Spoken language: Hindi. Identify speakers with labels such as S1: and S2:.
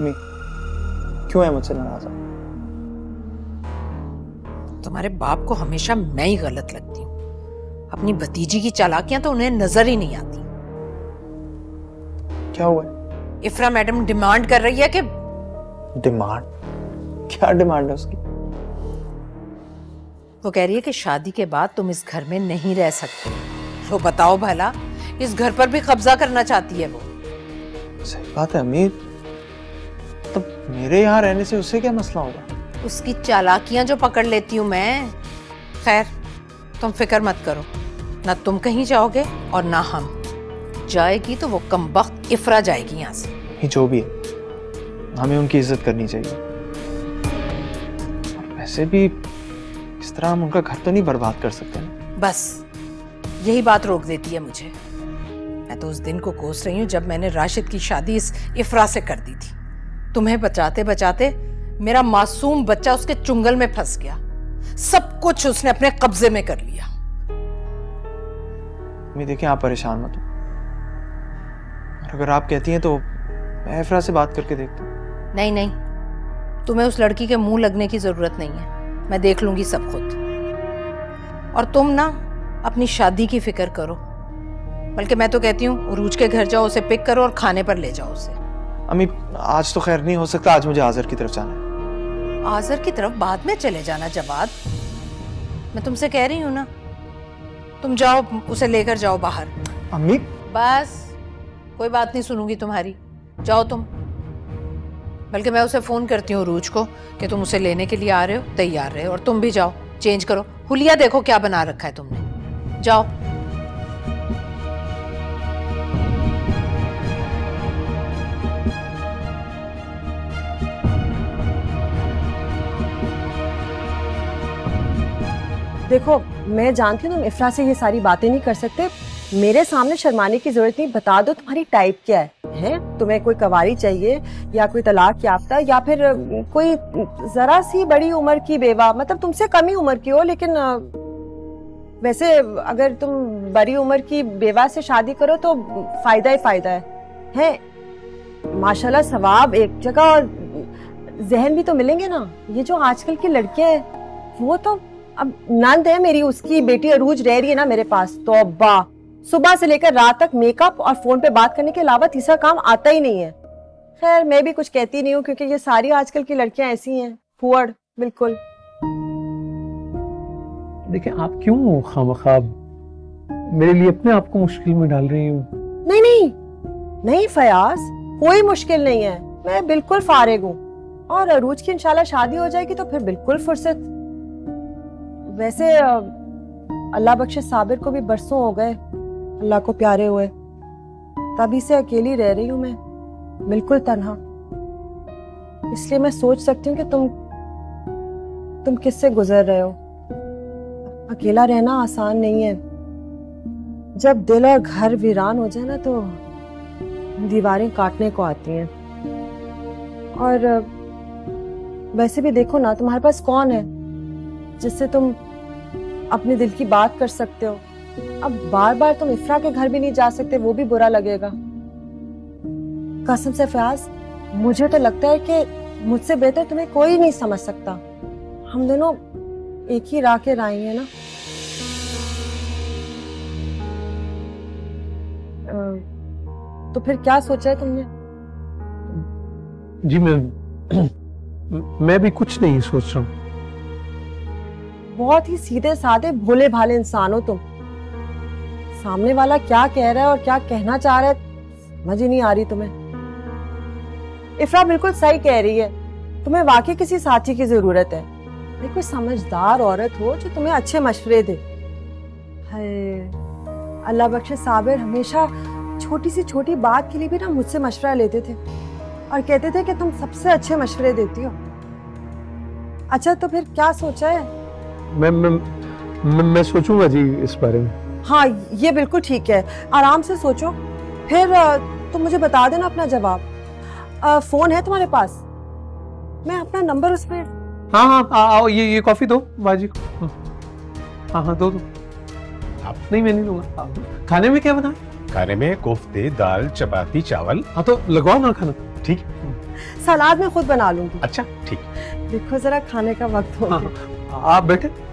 S1: मम्मी क्यों है मुझसे नाराज?
S2: तुम्हारे बाप को हमेशा मैं ही गलत लगती हूँ। अपनी भतीजी की चालाकियां तो उन्हें नजर ही नहीं आती।
S1: क्या हुआ?
S2: इफ्रा मैडम डिमांड कर रही है कि
S1: डिमांड? क्या डिमांड है उसकी?
S2: वो कह रही है कि शादी के बाद तुम इस घर में नहीं रह सकते। तो बताओ भला, इस घर पर भी कब्जा करना चाहती है वो।
S1: सही बात है अमीर, तो मेरे यहाँ रहने से उससे क्या मसला होगा?
S2: उसकी चालाकियां जो पकड़ लेती हूँ मैं। खैर तुम फिक्र मत करो, ना तुम कहीं जाओगे और ना हम। जाएगी तो वो कमबख्त इफ्रा जाएगी यहाँ से।
S1: ये जो भी है, हमें उनकी इज्जत करनी चाहिए। और वैसे भी इस तरह हम उनका घर तो नहीं बर्बाद कर सकते ना।
S2: बस यही बात रोक देती है मुझे। मैं तो उस दिन को कोस रही हूँ जब मैंने राशिद की शादी इस इफ्रा से कर दी थी। तुम्हें बचाते बचाते मेरा मासूम बच्चा उसके चुंगल में फंस गया। सब कुछ उसने अपने कब्जे में कर लिया।
S1: मैं देखिए, आप परेशान मत हो। और अगर आप कहती हैं तो मैं इफ्रा से बात करके देखता हूँ।
S2: नहीं नहीं, तुम्हें उस लड़की के मुंह लगने की जरूरत नहीं है। मैं देख लूंगी सब खुद। और तुम ना अपनी शादी की फिक्र करो। बल्कि मैं तो कहती हूँ उरूज के घर जाओ, उसे पिक करो और खाने पर ले जाओ उसे।
S1: अम्मी आज तो खैर नहीं हो सकता, आज मुझे आजर की तरफ जाना है।
S2: आजर की तरफ बाद में चले जाना जवाद। मैं तुमसे कह रही हूँ ना, तुम जाओ उसे लेकर जाओ बाहर।
S1: अम्मी
S2: बस कोई बात नहीं सुनूंगी तुम्हारी, जाओ तुम। बल्कि मैं उसे फोन करती हूँ रूज को कि तुम उसे लेने के लिए आ रहे हो, तैयार रहे। और तुम भी जाओ, चेंज करो। हुलिया देखो क्या बना रखा है तुमने। जाओ।
S3: देखो मैं जानती हूँ तुम इफ्रा से ये सारी बातें नहीं कर सकते। मेरे सामने शर्माने की जरूरत नहीं। बता दो तुम्हारी टाइप क्या है? तुम्हें कोई कवारी चाहिए या कोई तलाक याफ्ता या फिर कोई जरा सी बड़ी उम्र की बेवा, मतलब तुमसे कम ही उम्र की हो। लेकिन वैसे अगर तुम बड़ी उम्र की बेवा से शादी करो तो फायदा ही फायदा है? माशाल्लाह सवाब एक जगह और जहन भी तो मिलेंगे ना। ये जो आजकल की लड़कियां हैं वो तो, अब नंद है मेरी, उसकी बेटी अरूज रह रही है ना मेरे पास। तौबा, सुबह से लेकर रात तक मेकअप और फोन पे बात करने के अलावा तीसरा काम आता ही नहीं है। खैर मैं भी कुछ कहती नहीं हूँ क्योंकि ये सारी आजकल की लड़कियां ऐसी हैं, फुअड़ बिल्कुल।
S4: देखिए आप क्यों खामखा मेरे लिए अपने आप को मुश्किल में डाल रही हूँ?
S3: नहीं नहीं नहीं फयाज, कोई मुश्किल नहीं है। मैं बिल्कुल फारिग हूँ और अरूज की इंशाल्लाह शादी हो जाएगी तो फिर बिल्कुल फुर्सत। वैसे अल्लाह बख्शे साबिर को भी बरसों हो गए अल्लाह को प्यारे हुए, तभी से अकेली रह रही हूँ मैं, बिल्कुल तन्हा। इसलिए मैं सोच सकती हूँ कि तुम किससे गुजर रहे हो। अकेला रहना आसान नहीं है। जब दिल और घर वीरान हो जाए ना तो दीवारें काटने को आती हैं। और वैसे भी देखो ना, तुम्हारे पास कौन है जिससे तुम अपने दिल की बात कर सकते हो। अब बार बार तुम इफ्रा के घर भी नहीं जा सकते, वो भी बुरा लगेगा। कसम से फयाज, मुझे तो लगता है कि मुझसे बेहतर तुम्हें कोई नहीं समझ सकता। हम दोनों एक ही राह के राही हैं ना। तो फिर क्या सोचा है तुमने?
S4: जी मैं भी कुछ नहीं सोच रहा हूँ।
S3: बहुत ही सीधे साधे भोले भाले इंसान हो तुम। सामने वाला क्या कह रहा है और क्या कहना चाह रहा है समझ ही नहीं आ रही तुम्हें। इफ्रा बिल्कुल सही कह रही है, तुम्हें वाकई किसी साथी की जरूरत है। कोई समझदार औरत हो जो तुम्हें अच्छे मशवरे दे। अल्लाह बख्शे साबिर हमेशा छोटी सी छोटी बात के लिए भी ना मुझसे मशवरा लेते थे और कहते थे कि तुम सबसे अच्छे मशवरे देती हो। अच्छा तो फिर क्या सोचा है?
S4: मैं सोचूंगा जी इस बारे में।
S3: हाँ ये बिल्कुल ठीक है, आराम से सोचो। फिर तुम मुझे बता देना अपना जवाब। फोन है तुम्हारे पास? मैं अपना नंबर उस पर।
S4: हाँ हाँ आओ, ये कॉफी दो बाजी को। हाँ हाँ दो। आप नहीं, मैं नहीं दूंगा। खाने में क्या बना?
S5: खाने में कोफ्ते, दाल, चपाती, चावल।
S4: हाँ तो लगवाओ ना खाना।
S5: ठीक।
S3: सलाद मैं खुद बना लूंगी।
S4: अच्छा ठीक।
S3: देखो जरा खाने का वक्त हो गया।
S4: हाँ, आप बैठे।